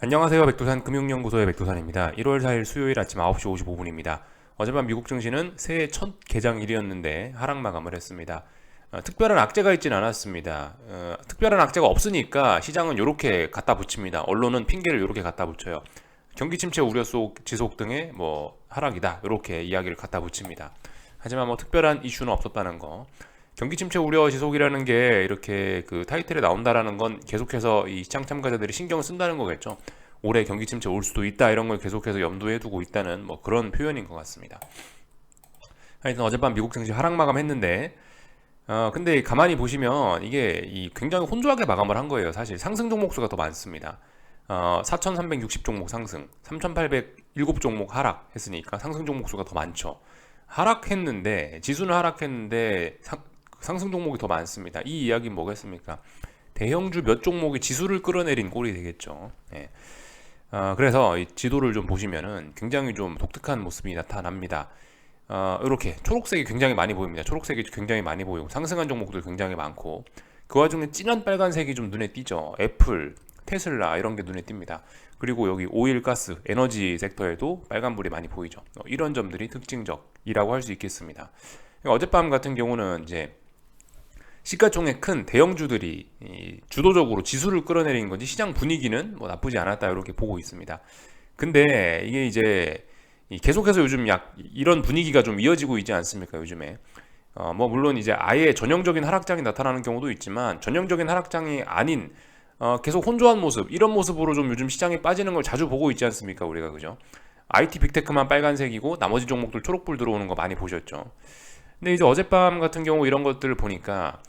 안녕하세요. 백두산 금융연구소의 백두산입니다. 1월 4일 수요일 아침 9시 55분입니다. 어젯밤 미국 증시는 새해 첫 개장일이었는데 하락 마감을 했습니다. 특별한 악재가 있진 않았습니다. 특별한 악재가 없으니까 시장은 이렇게 갖다 붙입니다. 언론은 핑계를 이렇게 갖다 붙여요. 경기 침체 우려 속 지속 등의 하락이다. 이렇게 이야기를 갖다 붙입니다. 하지만 특별한 이슈는 없었다는 거. 경기 침체 우려 지속이라는 게 이렇게 그 타이틀에 나온다라는 건 계속해서 이 시장 참가자들이 신경을 쓴다는 거겠죠. 올해 경기 침체 올 수도 있다 이런 걸 계속해서 염두에 두고 있다는 그런 표현인 것 같습니다. 하여튼 어젯밤 미국 증시 하락 마감했는데 근데 가만히 보시면 이게 굉장히 혼조하게 마감을 한 거예요. 사실 상승 종목 수가 더 많습니다. 4,360 종목 상승, 3,807 종목 하락했으니까 상승 종목 수가 더 많죠. 하락했는데 지수는 하락했는데 상승 종목이 더 많습니다. 이 이야기는 뭐겠습니까? 대형주 몇 종목이 지수를 끌어내린 꼴이 되겠죠. 예. 그래서 이 지도를 좀 보시면은 굉장히 좀 독특한 모습이 나타납니다. 이렇게 초록색이 굉장히 많이 보입니다. 초록색이 굉장히 많이 보이고 상승한 종목들 굉장히 많고 그 와중에 진한 빨간색이 좀 눈에 띄죠. 애플, 테슬라 이런 게 눈에 띕니다. 그리고 여기 오일, 가스, 에너지 섹터에도 빨간불이 많이 보이죠. 이런 점들이 특징적이라고 할 수 있겠습니다. 어젯밤 같은 경우는 이제 시가총액 큰 대형주들이 주도적으로 지수를 끌어내린 건지 시장 분위기는 나쁘지 않았다 이렇게 보고 있습니다. 근데 이게 이제 계속해서 요즘 이런 분위기가 좀 이어지고 있지 않습니까? 요즘에 물론 이제 아예 전형적인 하락장이 나타나는 경우도 있지만 전형적인 하락장이 아닌 계속 혼조한 모습 이런 모습으로 좀 요즘 시장에 빠지는 걸 자주 보고 있지 않습니까? 우리가 그죠? IT 빅테크만 빨간색이고 나머지 종목들 초록불 들어오는 거 많이 보셨죠? 근데 이제 어젯밤 같은 경우 이런 것들을 보니까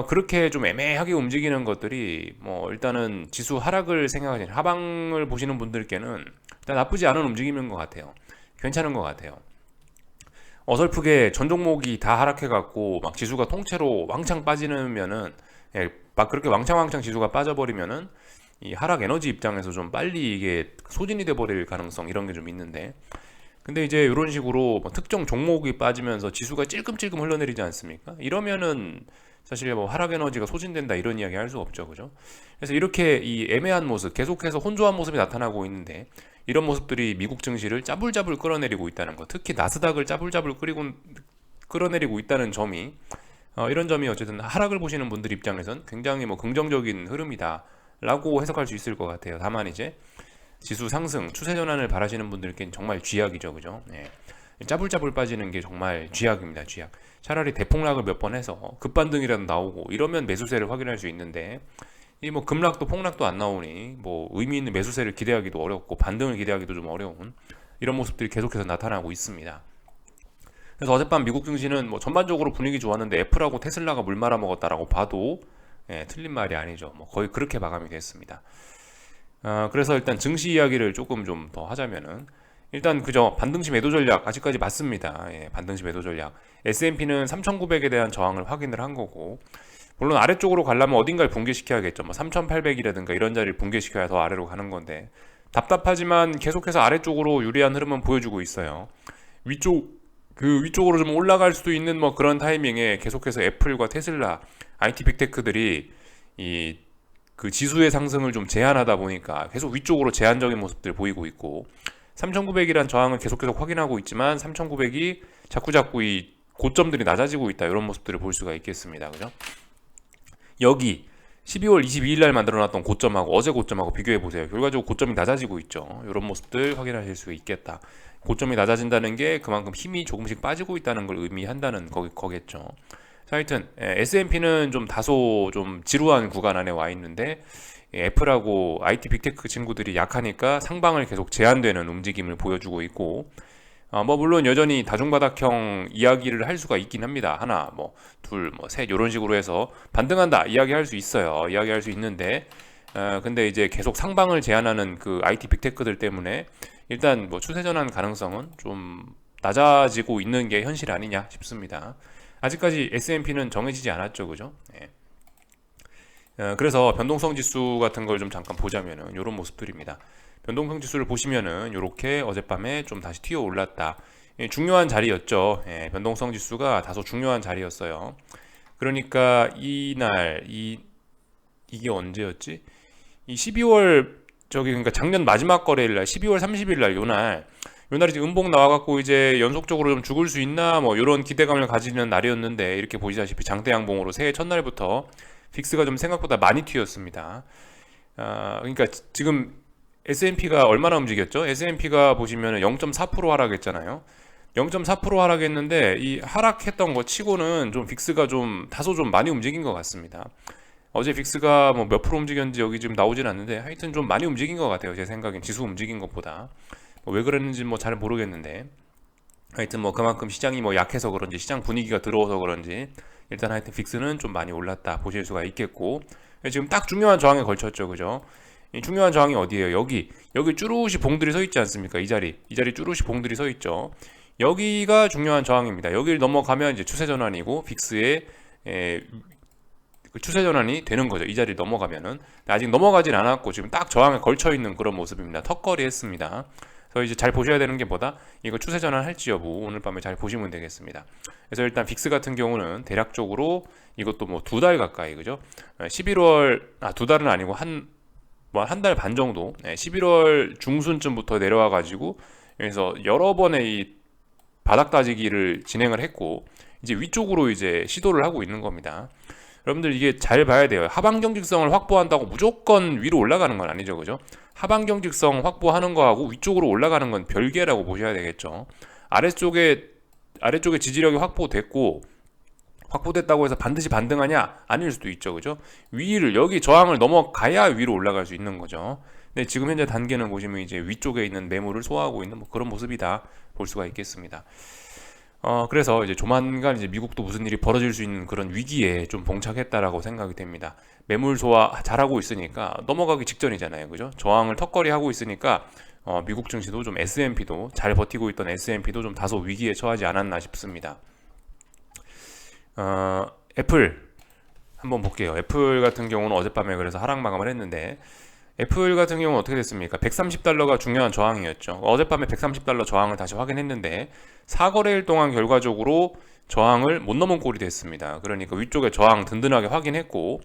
그렇게 좀 애매하게 움직이는 것들이 일단은 지수 하락을 생각하시는 하방을 보시는 분들께는 일단 나쁘지 않은 움직임인 것 같아요. 괜찮은 것 같아요. 어설프게 전 종목이 다 하락해갖고 막 지수가 통째로 왕창 빠지면은 막 그렇게 왕창 지수가 빠져버리면은 이 하락 에너지 입장에서 좀 빨리 이게 소진이 돼버릴 가능성 이런 게 좀 있는데 근데 이제 이런 식으로 특정 종목이 빠지면서 지수가 찔끔찔끔 흘러내리지 않습니까? 이러면은 사실 하락 에너지가 소진된다 이런 이야기 할 수 없죠, 그죠? 그래서 이렇게 이 애매한 모습, 계속해서 혼조한 모습이 나타나고 있는데 이런 모습들이 미국 증시를 짜불짜불 끌어내리고 있다는 것, 특히 나스닥을 짜불짜불 끌어내리고 있다는 점이 이런 점이 어쨌든 하락을 보시는 분들 입장에선 굉장히 긍정적인 흐름이다라고 해석할 수 있을 것 같아요. 다만 이제 지수 상승, 추세 전환을 바라시는 분들께는 정말 쥐약이죠, 그죠? 예. 짜불짜불 빠지는 게 정말 쥐약입니다, 쥐약. 차라리 대폭락을 몇 번 해서 급반등이라도 나오고 이러면 매수세를 확인할 수 있는데 이 급락도 폭락도 안 나오니 의미 있는 매수세를 기대하기도 어렵고 반등을 기대하기도 좀 어려운 이런 모습들이 계속해서 나타나고 있습니다. 그래서 어젯밤 미국 증시는 전반적으로 분위기 좋았는데 애플하고 테슬라가 물 말아 먹었다라고 봐도 틀린 말이 아니죠. 거의 그렇게 마감이 됐습니다. 그래서 일단 증시 이야기를 조금 좀 더 하자면은 일단 그저 반등시 매도 전략 아직까지 맞습니다. 반등시 매도 전략. S&P는 3,900에 대한 저항을 확인을 한 거고 물론 아래쪽으로 가려면 어딘가를 붕괴시켜야겠죠. 3,800이라든가 이런 자리를 붕괴시켜야 더 아래로 가는 건데 답답하지만 계속해서 아래쪽으로 유리한 흐름은 보여주고 있어요. 위쪽으로 좀 올라갈 수도 있는 그런 타이밍에 계속해서 애플과 테슬라, IT 빅테크들이 그 지수의 상승을 좀 제한하다 보니까 계속 위쪽으로 제한적인 모습들 보이고 있고 3,900이란 저항을 계속해서 확인하고 있지만 3,900이 자꾸자꾸 이 고점들이 낮아지고 있다 이런 모습들을 볼 수가 있겠습니다. 그죠? 여기 12월 22일 날 만들어놨던 고점하고 어제 고점하고 비교해 보세요. 결과적으로 고점이 낮아지고 있죠. 이런 모습들 확인하실 수 있겠다. 고점이 낮아진다는 게 그만큼 힘이 조금씩 빠지고 있다는 걸 의미한다는 거겠죠. 자, 하여튼 S&P는 좀 다소 좀 지루한 구간 안에 와 있는데 애플하고 IT 빅테크 친구들이 약하니까 상방을 계속 제한되는 움직임을 보여주고 있고 물론 여전히 다중바닥형 이야기를 할 수가 있긴 합니다. 하나, 둘, 셋 이런 식으로 해서 반등한다 이야기할 수 있어요. 이야기할 수 있는데 근데 이제 계속 상방을 제한하는 그 IT 빅테크들 때문에 일단 추세 전환 가능성은 좀 낮아지고 있는 게 현실 아니냐 싶습니다. 아직까지 S&P는 정해지지 않았죠, 그죠? 예. 그래서 변동성 지수 같은 걸 좀 잠깐 보자면은 이런 모습들입니다. 변동성 지수를 보시면은 이렇게 어젯밤에 좀 다시 튀어 올랐다. 중요한 자리였죠. 변동성 지수가 다소 중요한 자리였어요. 그러니까 이게 언제였지? 이 12월 저기 그러니까 작년 마지막 거래일 날 12월 30일 날 요날이 이제 음봉 나와갖고 이제 연속적으로 좀 죽을 수 있나 뭐 이런 기대감을 가지는 날이었는데 이렇게 보시다시피 장대 양봉으로 새해 첫날부터 빅스가 좀 생각보다 많이 튀었습니다. 그러니까 지금 S&P가 얼마나 움직였죠? S&P가 보시면 0.4% 하락했잖아요. 0.4% 하락했는데 이 하락했던 거 치고는 좀 빅스가 좀 다소 좀 많이 움직인 것 같습니다. 어제 빅스가 뭐 몇 프로 움직였는지 여기 지금 나오진 않는데 하여튼 좀 많이 움직인 것 같아요. 제 생각엔 지수 움직인 것보다 왜 그랬는지 뭐 잘 모르겠는데 하여튼 뭐 그만큼 시장이 뭐 약해서 그런지 시장 분위기가 들어와서 그런지 일단 하여튼 빅스는 좀 많이 올랐다 보실 수가 있겠고 지금 딱 중요한 저항에 걸쳤죠, 그죠? 이 중요한 저항이 어디예요? 여기 쭈루시 봉들이 서 있지 않습니까? 이 자리 쭈루시 봉들이 서 있죠. 여기가 중요한 저항입니다. 여기를 넘어가면 이제 추세 전환이고 빅스의 그 추세 전환이 되는 거죠. 이 자리 넘어가면은 아직 넘어가진 않았고 지금 딱 저항에 걸쳐 있는 그런 모습입니다. 턱걸이 했습니다. 그래서 이제 잘 보셔야 되는 게 뭐다? 이거 추세 전환 할지 여부 오늘 밤에 잘 보시면 되겠습니다. 그래서 일단 빅스 같은 경우는 대략적으로 이것도 뭐 2달 가까이 그죠? 11월 두 달은 아니고 한 달 반 정도 11월 중순쯤부터 내려와 가지고 그래서 여러 번의 이 바닥 다지기를 진행을 했고 이제 위쪽으로 이제 시도를 하고 있는 겁니다. 여러분들 이게 잘 봐야 돼요. 하방 경직성을 확보한다고 무조건 위로 올라가는 건 아니죠, 그죠? 하방 경직성 확보하는 거하고 위쪽으로 올라가는 건 별개라고 보셔야 되겠죠. 아래쪽에 지지력이 확보됐다고 해서 반드시 반등하냐? 아닐 수도 있죠, 그죠? 위를 여기 저항을 넘어가야 위로 올라갈 수 있는 거죠. 근데 지금 현재 단계는 보시면 이제 위쪽에 있는 매물을 소화하고 있는 뭐 그런 모습이다 볼 수가 있겠습니다. 그래서 이제 조만간 이제 미국도 무슨 일이 벌어질 수 있는 그런 위기에 좀 봉착했다라고 생각이 됩니다. 매물 소화 잘하고 있으니까 넘어가기 직전이잖아요, 그죠? 저항을 턱걸이 하고 있으니까 미국 증시도 좀 S&P도 잘 버티고 있던 S&P도 좀 다소 위기에 처하지 않았나 싶습니다. 애플 한번 볼게요. 애플 같은 경우는 어젯밤에 그래서 하락 마감을 했는데 애플 같은 경우는 어떻게 됐습니까? 130달러가 중요한 저항이었죠. 어젯밤에 130달러 저항을 다시 확인했는데 4거래일 동안 결과적으로 저항을 못 넘은 꼴이 됐습니다. 그러니까 위쪽에 저항 든든하게 확인했고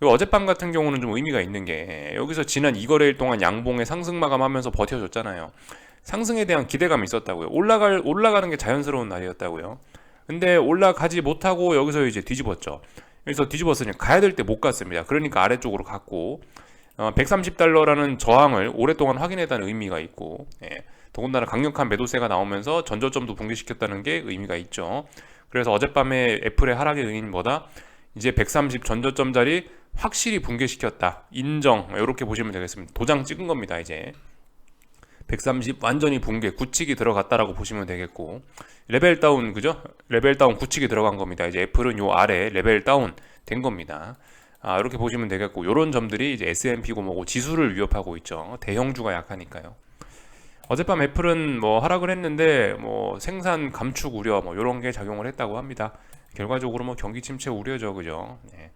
어젯밤 같은 경우는 좀 의미가 있는 게 여기서 지난 2거래일 동안 양봉에 상승 마감하면서 버텨줬잖아요. 상승에 대한 기대감이 있었다고요. 올라가는 게 자연스러운 날이었다고요. 근데 올라가지 못하고 여기서 이제 뒤집었죠. 여기서 뒤집었으니 가야 될 때 못 갔습니다. 그러니까 아래쪽으로 갔고 130달러라는 저항을 오랫동안 확인했다는 의미가 있고 더군다나 강력한 매도세가 나오면서 전저점도 붕괴시켰다는 게 의미가 있죠. 그래서 어젯밤에 애플의 하락의 요인은 뭐다? 이제 130 전저점 자리 확실히 붕괴시켰다. 인정. 이렇게 보시면 되겠습니다. 도장 찍은 겁니다. 이제 130 완전히 붕괴, 굳히기 들어갔다라고 보시면 되겠고 레벨 다운 그죠? 레벨 다운 굳히기 들어간 겁니다. 이제 애플은 요 아래 레벨 다운 된 겁니다. 이렇게 보시면 되겠고 요런 점들이 이제 S&P고 뭐고 지수를 위협하고 있죠. 대형주가 약하니까요. 어젯밤 애플은 뭐 하락을 했는데 뭐 생산 감축 우려 뭐 요런 게 작용을 했다고 합니다. 결과적으로 뭐 경기 침체 우려죠, 그죠? 네.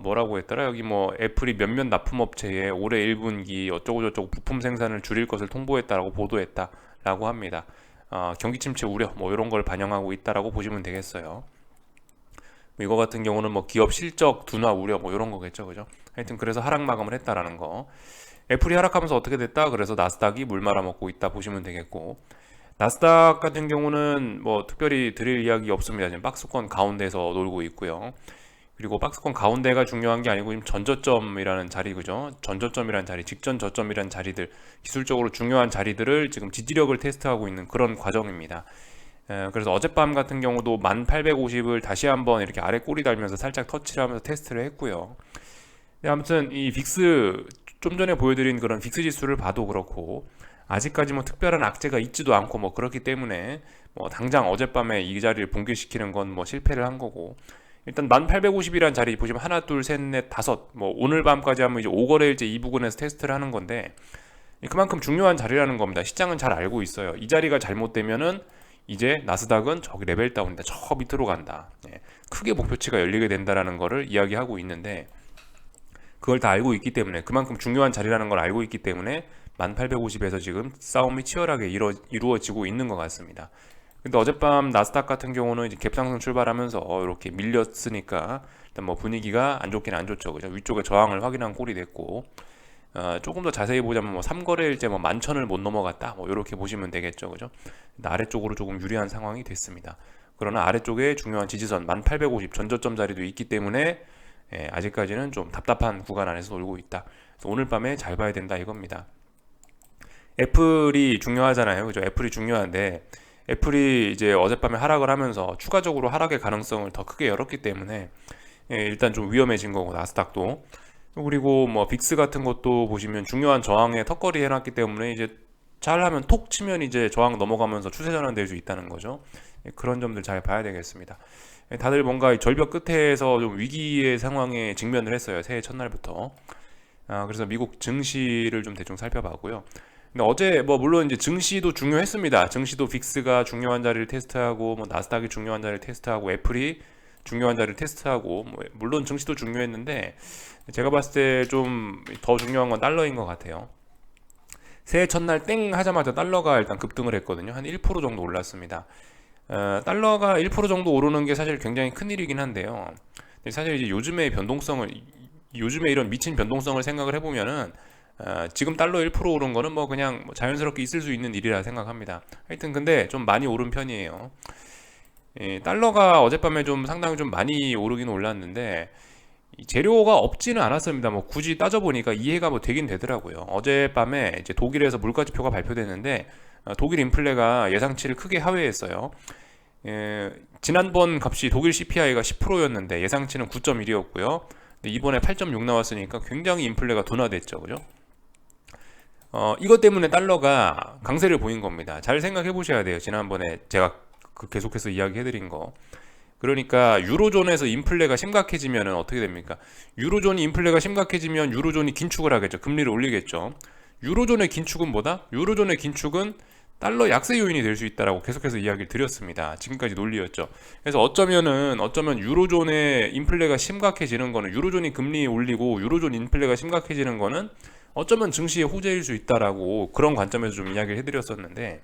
뭐라고 했더라? 여기 뭐 애플이 몇몇 납품업체에 올해 1분기 어쩌고저쩌고 부품 생산을 줄일 것을 통보했다라고 보도했다라고 합니다. 경기 침체 우려 뭐 이런 걸 반영하고 있다라고 보시면 되겠어요. 이거 같은 경우는 뭐 기업 실적 둔화 우려 뭐 이런 거겠죠, 그죠? 하여튼 그래서 하락 마감을 했다라는 거. 애플이 하락하면서 어떻게 됐다? 그래서 나스닥이 물 말아먹고 있다 보시면 되겠고 나스닥 같은 경우는 뭐 특별히 드릴 이야기 없습니다. 지금 박스권 가운데서 놀고 있고요. 그리고 박스권 가운데가 중요한 게 아니고 지금 전저점이라는 자리 그죠? 전저점이라는 자리, 직전 저점이라는 자리들 기술적으로 중요한 자리들을 지금 지지력을 테스트하고 있는 그런 과정입니다. 그래서 어젯밤 같은 경우도 1850을 다시 한번 이렇게 아래 꼬리 달면서 살짝 터치를 하면서 테스트를 했고요. 아무튼 이 빅스 좀 전에 보여드린 그런 빅스 지수를 봐도 그렇고 아직까지 뭐 특별한 악재가 있지도 않고 뭐 그렇기 때문에 뭐 당장 어젯밤에 이 자리를 붕괴시키는 건 뭐 실패를 한 거고 일단 1850이라는 자리 보시면 하나 둘 셋 넷 다섯 뭐 오늘 밤까지 하면 이제 5거래일째 이 부근에서 테스트를 하는 건데 그만큼 중요한 자리라는 겁니다. 시장은 잘 알고 있어요. 이 자리가 잘못되면은 이제 나스닥은 저기 레벨 다운인다. 저 밑으로 간다. 크게 목표치가 열리게 된다라는 거를 이야기하고 있는데 그걸 다 알고 있기 때문에 그만큼 중요한 자리라는 걸 알고 있기 때문에 1850에서 지금 싸움이 치열하게 이루어지고 있는 것 같습니다. 근데 어젯밤 나스닥 같은 경우는 이제 갭상승 출발하면서 이렇게 밀렸으니까 일단 뭐 분위기가 안 좋긴 안 좋죠. 그죠? 위쪽에 저항을 확인한 꼴이 됐고 조금 더 자세히 보자면 뭐 3거래일째 뭐 11,000을 못 넘어갔다 뭐 이렇게 보시면 되겠죠, 그죠? 아래쪽으로 조금 유리한 상황이 됐습니다. 그러나 아래쪽에 중요한 지지선 1850 전저점 자리도 있기 때문에 아직까지는 좀 답답한 구간 안에서 놀고 있다. 그래서 오늘 밤에 잘 봐야 된다 이겁니다. 애플이 중요하잖아요, 그죠? 애플이 중요한데 애플이 이제 어젯밤에 하락을 하면서 추가적으로 하락의 가능성을 더 크게 열었기 때문에 일단 좀 위험해진 거고, 나스닥도. 그리고 뭐 빅스 같은 것도 보시면 중요한 저항에 턱걸이 해놨기 때문에 이제 잘하면 톡 치면 이제 저항 넘어가면서 추세 전환될 수 있다는 거죠. 그런 점들 잘 봐야 되겠습니다. 다들 뭔가 절벽 끝에서 좀 위기의 상황에 직면을 했어요, 새해 첫날부터. 그래서 미국 증시를 좀 대충 살펴봤고요. 근데 어제 뭐 물론 이제 증시도 중요했습니다. 증시도 빅스가 중요한 자리를 테스트하고, 뭐 나스닥이 중요한 자리를 테스트하고, 애플이 중요한 자리를 테스트하고, 뭐 물론 증시도 중요했는데 제가 봤을 때 좀 더 중요한 건 달러인 것 같아요. 새해 첫날 땡 하자마자 달러가 일단 급등을 했거든요. 한 1% 정도 올랐습니다. 달러가 1% 정도 오르는 게 사실 굉장히 큰 일이긴 한데요. 사실 이제 요즘에 이런 미친 변동성을 생각을 해보면은 지금 달러 1% 오른 거는 뭐 그냥 뭐 자연스럽게 있을 수 있는 일이라 생각합니다. 하여튼 근데 좀 많이 오른 편이에요. 달러가 어젯밤에 좀 상당히 좀 많이 오르긴 올랐는데 이 재료가 없지는 않았습니다. 뭐 굳이 따져보니까 이해가 뭐 되긴 되더라고요. 어젯밤에 이제 독일에서 물가지표가 발표됐는데 독일 인플레가 예상치를 크게 하회했어요. 지난번 값이 독일 CPI가 10%였는데 예상치는 9.1이었고요. 이번에 8.6 나왔으니까 굉장히 인플레가 둔화됐죠, 그죠? 이것 때문에 달러가 강세를 보인 겁니다. 잘 생각해 보셔야 돼요. 지난번에 제가 계속해서 이야기해드린 거. 그러니까 유로존에서 인플레가 심각해지면 어떻게 됩니까? 유로존이 인플레가 심각해지면 유로존이 긴축을 하겠죠. 금리를 올리겠죠. 유로존의 긴축은 뭐다? 유로존의 긴축은 달러 약세 요인이 될 수 있다라고 계속해서 이야기를 드렸습니다. 지금까지 논리였죠. 그래서 어쩌면 유로존의 인플레가 심각해지는 거는, 유로존이 금리 올리고 유로존 인플레가 심각해지는 거는 어쩌면 증시의 호재일 수 있다라고 그런 관점에서 좀 이야기를 해드렸었는데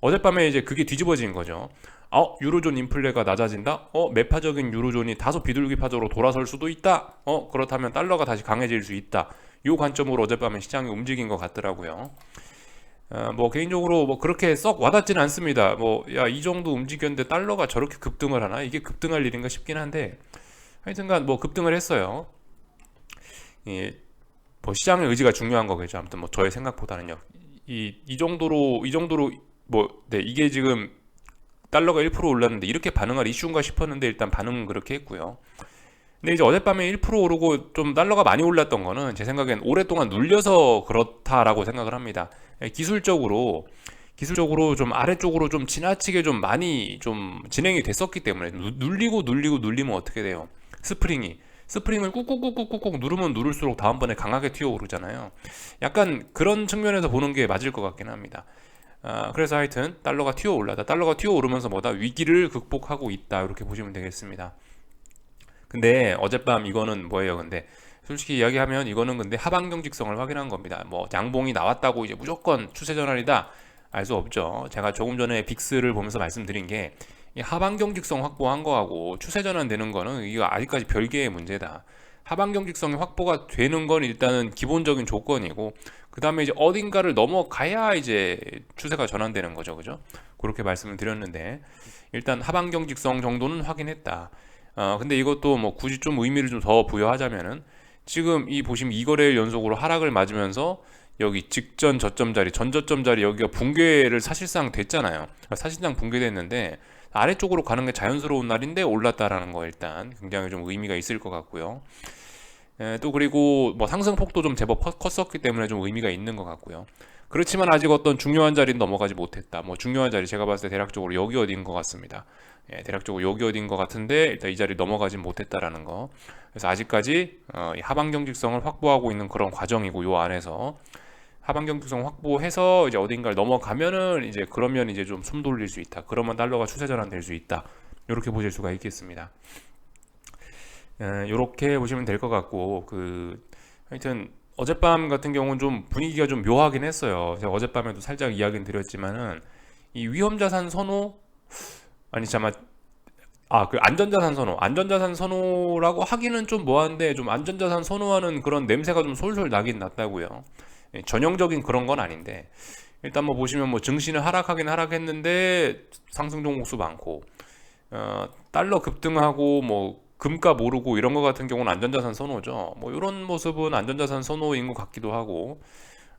어젯밤에 이제 그게 뒤집어진 거죠. 유로존 인플레가 낮아진다? 매파적인 유로존이 다소 비둘기파적으로 돌아설 수도 있다? 그렇다면 달러가 다시 강해질 수 있다. 이 관점으로 어젯밤에 시장이 움직인 것 같더라고요. 뭐 개인적으로 뭐 그렇게 썩 와닿지는 않습니다. 뭐 야, 이 정도 움직였는데 달러가 저렇게 급등을 하나? 이게 급등할 일인가 싶긴 한데 하여튼간 뭐 급등을 했어요. 뭐 시장의 의지가 중요한 거겠죠. 아무튼 뭐 저의 생각보다는요. 이 정도로 뭐 네, 이게 지금 달러가 1% 올랐는데 이렇게 반응할 이슈인가 싶었는데 일단 반응은 그렇게 했고요. 근데 이제 어젯밤에 1% 오르고 좀 달러가 많이 올랐던 거는 제 생각엔 오랫동안 눌려서 그렇다라고 생각을 합니다. 기술적으로 좀 아래쪽으로 좀 지나치게 좀 많이 좀 진행이 됐었기 때문에 눌리면 어떻게 돼요? 스프링을 꾹꾹꾹꾹꾹 누르면 누를수록 다음번에 강하게 튀어오르잖아요. 약간 그런 측면에서 보는 게 맞을 것 같긴 합니다. 그래서 하여튼 달러가 튀어오르면서 뭐다? 위기를 극복하고 있다, 이렇게 보시면 되겠습니다. 근데 어젯밤 이거는 뭐예요? 근데 솔직히 이야기하면 이거는 근데 하방경직성을 확인한 겁니다. 뭐 양봉이 나왔다고 이제 무조건 추세 전환이다 알 수 없죠. 제가 조금 전에 빅스를 보면서 말씀드린 게 이 하방경직성 확보한 거하고 추세 전환되는 거는 이거 아직까지 별개의 문제다. 하방경직성이 확보가 되는 건 일단은 기본적인 조건이고, 그 다음에 이제 어딘가를 넘어가야 이제 추세가 전환되는 거죠, 그죠? 그렇게 말씀을 드렸는데 일단 하방경직성 정도는 확인했다. 근데 이것도 뭐 굳이 좀 의미를 좀 더 부여하자면은 지금 이 보시면 2거래일 연속으로 하락을 맞으면서 여기 직전 저점 자리, 전저점 자리 여기가 붕괴를 사실상 됐잖아요. 사실상 붕괴됐는데 아래쪽으로 가는 게 자연스러운 날인데 올랐다라는 거 일단 굉장히 좀 의미가 있을 것 같고요. 또 그리고 뭐 상승폭도 좀 제법 컸었기 때문에 좀 의미가 있는 것 같고요. 그렇지만 아직 어떤 중요한 자리는 넘어가지 못했다. 뭐 중요한 자리 제가 봤을 때 대략적으로 여기 어디인 것 같습니다. 대략적으로 여기 어디인 것 같은데 일단 이 자리 넘어가지 못했다라는 거. 그래서 아직까지 이 하방 경직성을 확보하고 있는 그런 과정이고, 요 안에서 하방 경직성 확보해서 이제 어딘가를 넘어가면은 이제 그러면 이제 좀 숨 돌릴 수 있다. 그러면 달러가 추세 전환될 수 있다. 이렇게 보실 수가 있겠습니다. 이렇게 보시면 될 것 같고, 하여튼 어젯밤 같은 경우는 좀 분위기가 좀 묘하긴 했어요. 제가 어젯밤에도 살짝 이야기는 드렸지만은 이 위험자산 선호, 아니 잠깐 그 안전자산 선호. 안전자산 선호라고 하기는 좀 뭐한데, 좀 안전자산 선호하는 그런 냄새가 좀 솔솔 나긴 났다고요. 예, 전형적인 그런 건 아닌데, 일단 뭐 보시면 뭐 증시는 하락하긴 하락했는데 상승 종목 수 많고, 달러 급등하고 뭐 금값 오르고 이런 거 같은 경우는 안전자산 선호죠. 뭐 이런 모습은 안전자산 선호인 것 같기도 하고,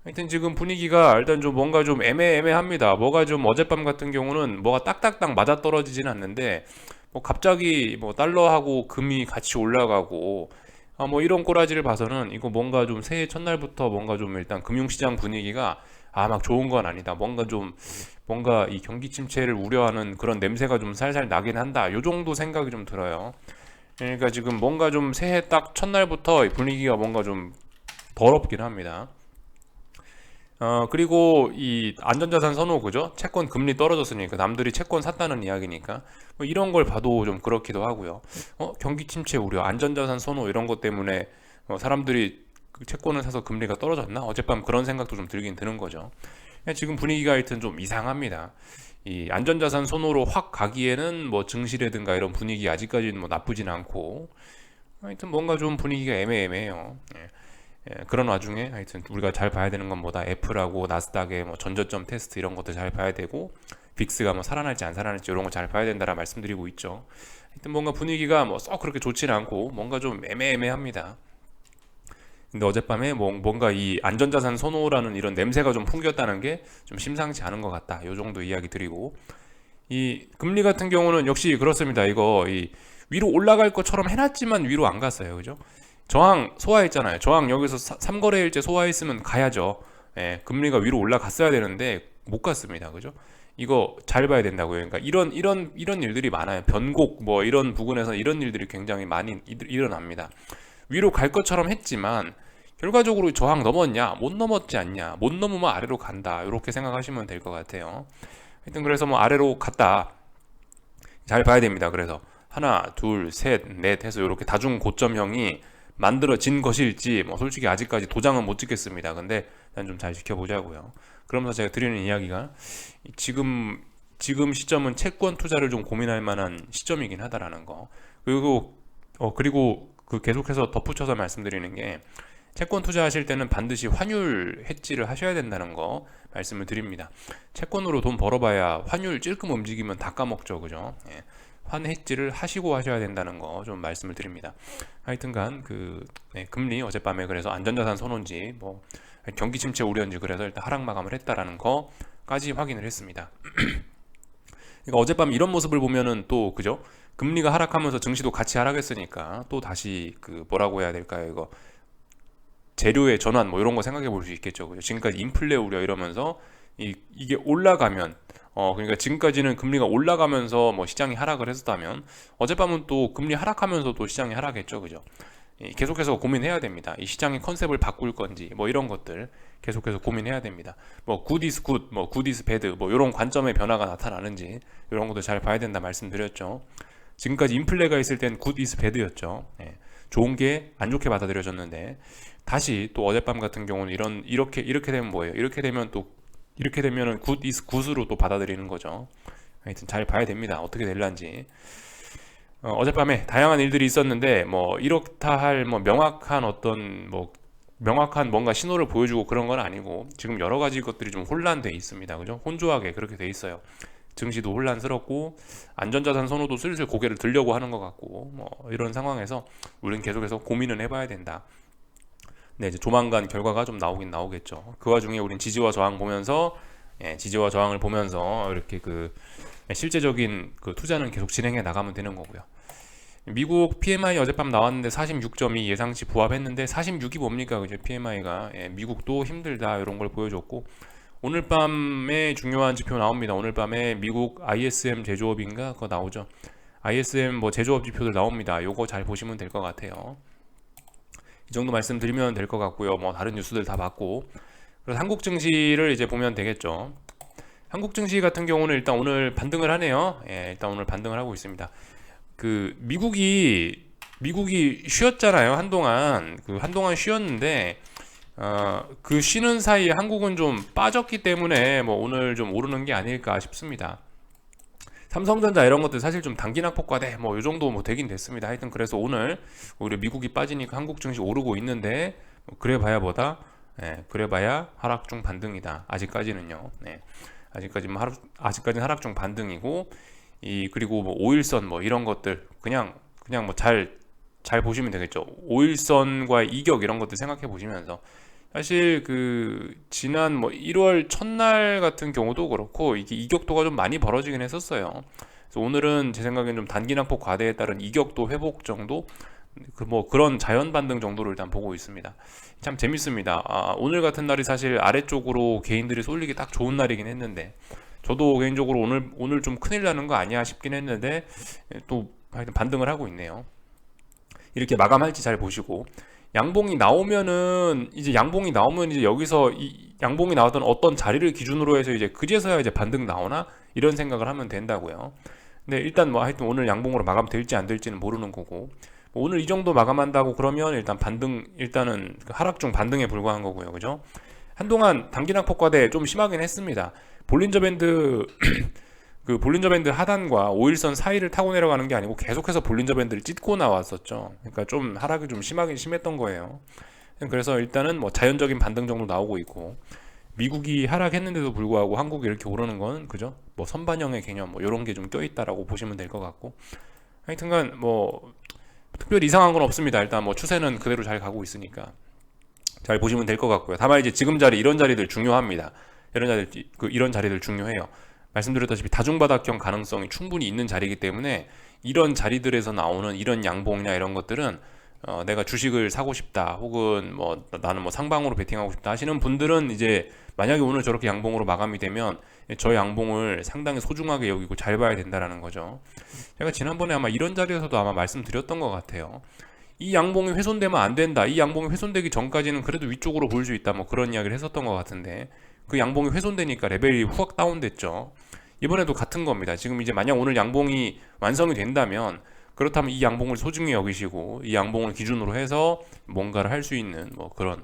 하여튼 지금 분위기가 일단 좀 뭔가 좀 애매합니다. 뭐가 좀 어젯밤 같은 경우는 뭐가 딱딱딱 맞아 떨어지진 않는데, 뭐 갑자기 뭐 달러하고 금이 같이 올라가고, 뭐 이런 꼬라지를 봐서는 이거 뭔가 좀 새해 첫날부터 뭔가 좀 일단 금융시장 분위기가 막 좋은 건 아니다. 뭔가 이 경기 침체를 우려하는 그런 냄새가 좀 살살 나긴 한다. 요 정도 생각이 좀 들어요. 그러니까 지금 뭔가 좀 새해 딱 첫날부터 분위기가 뭔가 좀 더럽긴 합니다. 그리고 이 안전자산 선호, 그죠? 채권 금리 떨어졌으니까 남들이 채권 샀다는 이야기니까 뭐 이런 걸 봐도 좀 그렇기도 하고요. 경기 침체 우려, 안전자산 선호 이런 것 때문에 사람들이 그 채권을 사서 금리가 떨어졌나? 어젯밤 그런 생각도 좀 들긴 드는 거죠. 지금 분위기가 하여튼 좀 이상합니다. 이 안전자산 선호로 확 가기에는 뭐 증시라든가 이런 분위기 아직까지는 뭐 나쁘진 않고, 하여튼 뭔가 좀 분위기가 애매해요. 그런 와중에 하여튼 우리가 잘 봐야 되는 건 뭐다, 애플하고 나스닥의 뭐 전저점 테스트 이런 것도 잘 봐야 되고, 빅스가 뭐 살아날지 안 살아날지 이런 거 잘 봐야 된다라 말씀드리고 있죠. 하여튼 뭔가 분위기가 뭐 썩 그렇게 좋지는 않고 뭔가 좀 애매합니다. 근데 어젯밤에 뭔가 이 안전자산 선호라는 이런 냄새가 좀 풍겼다는 게 좀 심상치 않은 것 같다. 요 정도 이야기 드리고, 이 금리 같은 경우는 역시 그렇습니다. 이거 이 위로 올라갈 것처럼 해놨지만 위로 안 갔어요. 그죠? 저항 소화했잖아요. 저항 여기서 3거래일째 소화했으면 가야죠. 금리가 위로 올라갔어야 되는데 못 갔습니다. 그죠? 이거 잘 봐야 된다고요. 그러니까 이런 일들이 많아요. 변곡 뭐 이런 부분에서 이런 일들이 굉장히 많이 일어납니다. 위로 갈 것처럼 했지만 결과적으로 저항 넘었냐? 못 넘었지 않냐? 못 넘으면 아래로 간다. 이렇게 생각하시면 될 것 같아요. 하여튼 그래서 뭐 아래로 갔다. 잘 봐야 됩니다. 그래서 하나, 둘, 셋, 넷 해서 이렇게 다중 고점형이 만들어진 것일지 뭐 솔직히 아직까지 도장은 못 찍겠습니다. 근데 일단 좀 잘 지켜보자고요. 그러면서 제가 드리는 이야기가 지금 시점은 채권 투자를 좀 고민할 만한 시점이긴 하다라는 거. 그리고 그 계속해서 덧붙여서 말씀드리는 게, 채권 투자하실 때는 반드시 환율 해지를 하셔야 된다는 거 말씀을 드립니다. 채권으로 돈 벌어봐야 환율 찔끔 움직이면 다 까먹죠, 그죠? 환 해지를 하시고 하셔야 된다는 거 좀 말씀을 드립니다. 하여튼간 금리 어젯밤에 그래서 안전자산 선호인지 뭐 경기 침체 우려인지 그래서 일단 하락 마감을 했다라는 거까지 확인을 했습니다. 그러니까 어젯밤 이런 모습을 보면은 또 그죠? 금리가 하락하면서 증시도 같이 하락했으니까 또 다시 뭐라고 해야 될까요? 이거 재료의 전환 뭐 이런 거 생각해 볼 수 있겠죠. 그죠? 지금까지 인플레 우려 이러면서 이게 올라가면 그러니까 지금까지는 금리가 올라가면서 뭐 시장이 하락을 했었다면 어젯밤은 또 금리 하락하면서 또 시장이 하락했죠. 그죠? 계속해서 고민해야 됩니다. 이 시장의 컨셉을 바꿀 건지 뭐 이런 것들 계속해서 고민해야 됩니다. 뭐 굿 이스 굿, 뭐 굿 이스 배드 뭐 이런 관점의 변화가 나타나는지 이런 것도 잘 봐야 된다 말씀드렸죠. 지금까지 인플레가 있을 땐 굿 이스 배드였죠. 좋은 게 안 좋게 받아들여졌는데 다시 또 어젯밤 같은 경우는 이렇게 되면 뭐예요? 이렇게 되면은 굿 이스 굿으로 또 받아들이는 거죠. 하여튼 잘 봐야 됩니다. 어떻게 될란지. 어젯밤에 다양한 일들이 있었는데 뭐 이렇다 할 뭐 명확한 뭔가 신호를 보여주고 그런 건 아니고, 지금 여러 가지 것들이 좀 혼란돼 있습니다. 그죠? 혼조하게 그렇게 돼 있어요. 증시도 혼란스럽고 안전자산 선호도 슬슬 고개를 들려고 하는 것 같고, 뭐 이런 상황에서 우리는 계속해서 고민을 해봐야 된다. 네, 이제 조만간 결과가 좀 나오긴 나오겠죠. 그 와중에 우린 지지와 저항 보면서, 지지와 저항을 보면서 이렇게 실제적인 투자는 계속 진행해 나가면 되는 거고요. 미국 PMI 어젯밤 나왔는데 46점이 예상치 부합했는데 46이 뭡니까? 그죠? PMI가 미국도 힘들다 이런 걸 보여줬고, 오늘 밤에 중요한 지표 나옵니다. 오늘 밤에 미국 ISM 제조업인가 그거 나오죠. ISM 뭐 제조업 지표들 나옵니다. 요거 잘 보시면 될 것 같아요. 이 정도 말씀드리면 될 것 같고요. 뭐 다른 뉴스들 다 봤고, 그래서 한국 증시를 이제 보면 되겠죠. 한국 증시 같은 경우는 일단 오늘 반등을 하네요. 일단 오늘 반등을 하고 있습니다. 미국이 쉬었잖아요. 한동안 쉬었는데 그 쉬는 사이에 한국은 좀 빠졌기 때문에 뭐 오늘 좀 오르는 게 아닐까 싶습니다. 삼성전자 이런 것들 사실 좀 단기 낙폭과대 뭐 요 정도 뭐 되긴 됐습니다. 하여튼 그래서 오늘 오히려 미국이 빠지니까 한국 증시 오르고 있는데 뭐 그래봐야 뭐다? 예, 그래봐야 하락 중 반등이다. 아직까지는요. 네. 아직까지는 하락 중 반등이고 그리고 뭐 5일선 뭐 이런 것들 그냥 뭐 잘 보시면 되겠죠. 5일선과의 이격 이런 것들 생각해 보시면서 사실 그 지난 뭐 1월 첫날 같은 경우도 그렇고 이게 이격도가 좀 많이 벌어지긴 했었어요. 그래서 오늘은 제 생각엔 좀 단기 낙폭 과대에 따른 이격도 회복 정도 뭐 그런 자연 반등 정도를 일단 보고 있습니다. 참 재밌습니다. 오늘 같은 날이 사실 아래쪽으로 개인들이 쏠리기 딱 좋은 날이긴 했는데 저도 개인적으로 오늘 좀 큰일 나는 거 아니야 싶긴 했는데 또 하여튼 반등을 하고 있네요. 이렇게 마감할지 잘 보시고 양봉이 나오면 이제 여기서 이 양봉이 나왔던 어떤 자리를 기준으로 해서 이제 그제서야 이제 반등 나오나 이런 생각을 하면 된다고요. 근데 일단 뭐 하여튼 오늘 양봉으로 마감될지 안 될지는 모르는 거고 뭐 오늘 이 정도 마감한다고 그러면 일단은 하락 중 반등에 불과한 거고요. 그죠? 한동안 단기 낙폭과대 좀 심하긴 했습니다. 볼린저 밴드 그 볼린저 밴드 하단과 5일선 사이를 타고 내려가는 게 아니고 계속해서 볼린저 밴드를 찢고 나왔었죠. 그러니까 좀 하락이 좀 심하긴 심했던 거예요. 그래서 일단은 뭐 자연적인 반등 정도 나오고 있고 미국이 하락했는데도 불구하고 한국이 이렇게 오르는 건 그죠? 뭐 선반영의 개념 뭐 이런 게 좀 껴있다라고 보시면 될 것 같고 하여튼간 뭐 특별히 이상한 건 없습니다. 일단 뭐 추세는 그대로 잘 가고 있으니까 잘 보시면 될 것 같고요. 다만 이제 지금 자리 이런 자리들 중요합니다. 이런 자리들 중요해요. 말씀드렸다시피 다중바닥형 가능성이 충분히 있는 자리이기 때문에 이런 자리들에서 나오는 이런 양봉이나 이런 것들은 내가 주식을 사고 싶다 혹은 뭐 나는 뭐 상방으로 베팅하고 싶다 하시는 분들은 이제 만약에 오늘 저렇게 양봉으로 마감이 되면 저 양봉을 상당히 소중하게 여기고 잘 봐야 된다라는 거죠. 제가 지난번에 아마 이런 자리에서도 아마 말씀드렸던 것 같아요. 이 양봉이 훼손되면 안 된다. 이 양봉이 훼손되기 전까지는 그래도 위쪽으로 보일 수 있다. 뭐 그런 이야기를 했었던 것 같은데 그 양봉이 훼손되니까 레벨이 후각 다운됐죠. 이번에도 같은 겁니다. 지금 이제 만약 오늘 양봉이 완성이 된다면 그렇다면 이 양봉을 소중히 여기시고 이 양봉을 기준으로 해서 뭔가를 할 수 있는 뭐 그런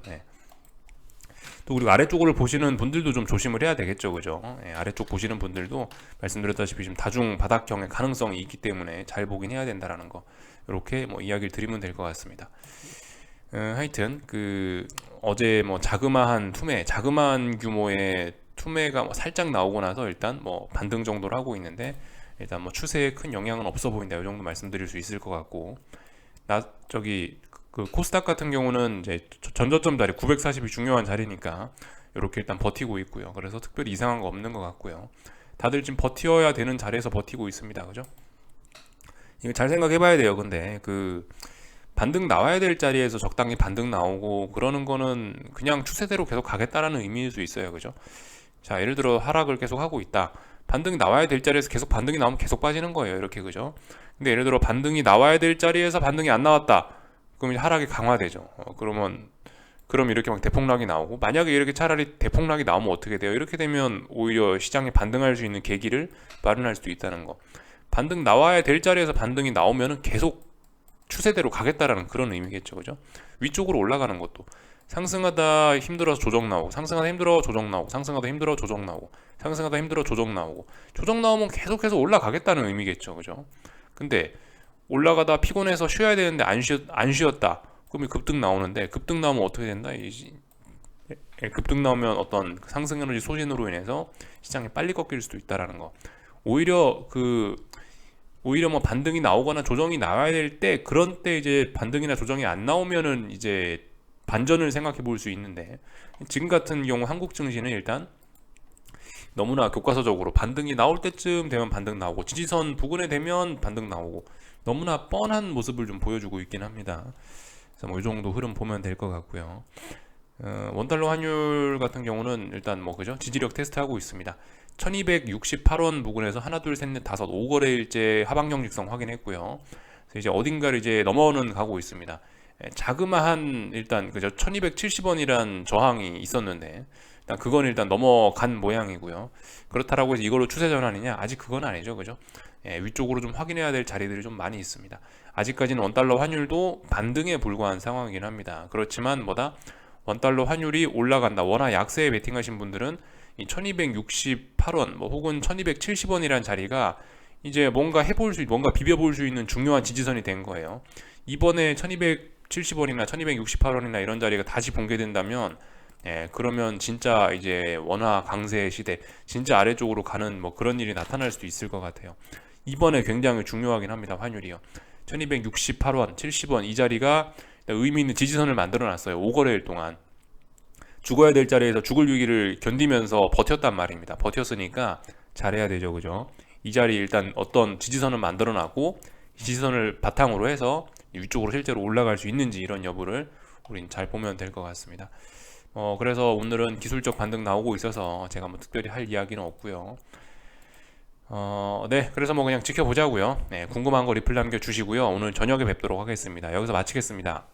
또 그리고 아래쪽을 보시는 분들도 좀 조심을 해야 되겠죠. 그죠? 아래쪽 보시는 분들도 말씀드렸다시피 지금 다중 바닥형의 가능성이 있기 때문에 잘 보긴 해야 된다라는 거 이렇게 뭐 이야기를 드리면 될 것 같습니다. 하여튼 그 어제 뭐 자그마한 규모의 투매가 뭐 살짝 나오고 나서 일단 뭐 반등 정도를 하고 있는데 일단 뭐 추세에 큰 영향은 없어 보인다. 이 정도 말씀드릴 수 있을 것 같고 그 코스닥 같은 경우는 이제 전저점 자리 940이 중요한 자리니까 이렇게 일단 버티고 있고요. 그래서 특별히 이상한 거 없는 것 같고요. 다들 지금 버텨야 되는 자리에서 버티고 있습니다. 그죠? 이거 잘 생각해 봐야 돼요. 근데 그 반등 나와야 될 자리에서 적당히 반등 나오고 그러는 거는 그냥 추세대로 계속 가겠다라는 의미일 수 있어요. 그죠? 자, 예를 들어 하락을 계속 하고 있다. 반등이 나와야 될 자리에서 계속 반등이 나오면 계속 빠지는 거예요. 이렇게 그죠? 근데 예를 들어 반등이 나와야 될 자리에서 반등이 안 나왔다. 그럼 하락이 강화되죠. 그럼 이렇게 막 대폭락이 나오고 만약에 이렇게 차라리 대폭락이 나오면 어떻게 돼요? 이렇게 되면 오히려 시장에 반등할 수 있는 계기를 마련할 수도 있다는 거. 반등 나와야 될 자리에서 반등이 나오면은 계속 추세대로 가겠다라는 그런 의미겠죠. 그죠? 위쪽으로 올라가는 것도 상승하다 힘들어서 조정 나오고 상승하다 힘들어 조정 나오고 상승하다 힘들어 조정 나오고 상승하다 힘들어 조정 나오고 조정 나오면 계속해서 올라가겠다는 의미겠죠. 그죠? 근데 올라가다 피곤해서 쉬어야 되는데 안 쉬었다. 그럼 급등 나오는데 급등 나오면 어떻게 된다? 급등 나오면 어떤 상승 에너지 소진으로 인해서 시장이 빨리 꺾일 수도 있다라는 거. 오히려 뭐 반등이 나오거나 조정이 나와야 될 때 그런 때 이제 반등이나 조정이 안 나오면은 이제 반전을 생각해 볼 수 있는데 지금 같은 경우 한국 증시는 일단 너무나 교과서적으로 반등이 나올 때쯤 되면 반등 나오고 지지선 부근에 되면 반등 나오고 너무나 뻔한 모습을 좀 보여주고 있긴 합니다. 그래서 뭐 이 정도 흐름 보면 될 것 같고요. 원달러 환율 같은 경우는 일단 뭐 그죠? 지지력 테스트 하고 있습니다. 1268원 부근에서 하나 둘 셋 넷 다섯 5거래일째 하방형 직선 확인했고요. 그래서 이제 어딘가를 이제 넘어는 가고 있습니다. 자그마한 일단 그죠? 1270원이란 저항이 있었는데 일단 그건 일단 넘어간 모양이고요. 그렇다라고 해서 이걸로 추세 전환이냐? 아직 그건 아니죠. 그죠? 위쪽으로 좀 확인해야 될 자리들이 좀 많이 있습니다. 아직까지는 원달러 환율도 반등에 불과한 상황이긴 합니다. 그렇지만 원달러 환율이 올라간다. 워낙 약세에 베팅하신 분들은 이 1268원 뭐 혹은 1270원이라는 자리가 이제 뭔가 비벼볼 수 있는 중요한 지지선이 된 거예요. 이번에 1270원이나 1268원이나 이런 자리가 다시 붕괴된다면, 그러면 진짜 이제 원화 강세 시대, 진짜 아래쪽으로 가는 뭐 그런 일이 나타날 수도 있을 것 같아요. 이번에 굉장히 중요하긴 합니다. 환율이요. 1268원, 70원 이 자리가 의미 있는 지지선을 만들어 놨어요. 5거래일 동안. 죽어야 될 자리에서 죽을 위기를 견디면서 버텼단 말입니다. 버텼으니까 잘해야 되죠. 그죠? 이 자리 일단 어떤 지지선을 만들어 놨고, 이 지지선을 바탕으로 해서 위쪽으로 실제로 올라갈 수 있는지 이런 여부를 우린 잘 보면 될 것 같습니다. 그래서 오늘은 기술적 반등 나오고 있어서 제가 뭐 특별히 할 이야기는 없고요. 네, 그래서 뭐 그냥 지켜보자고요. 네, 궁금한 거 리플 남겨주시고요. 오늘 저녁에 뵙도록 하겠습니다. 여기서 마치겠습니다.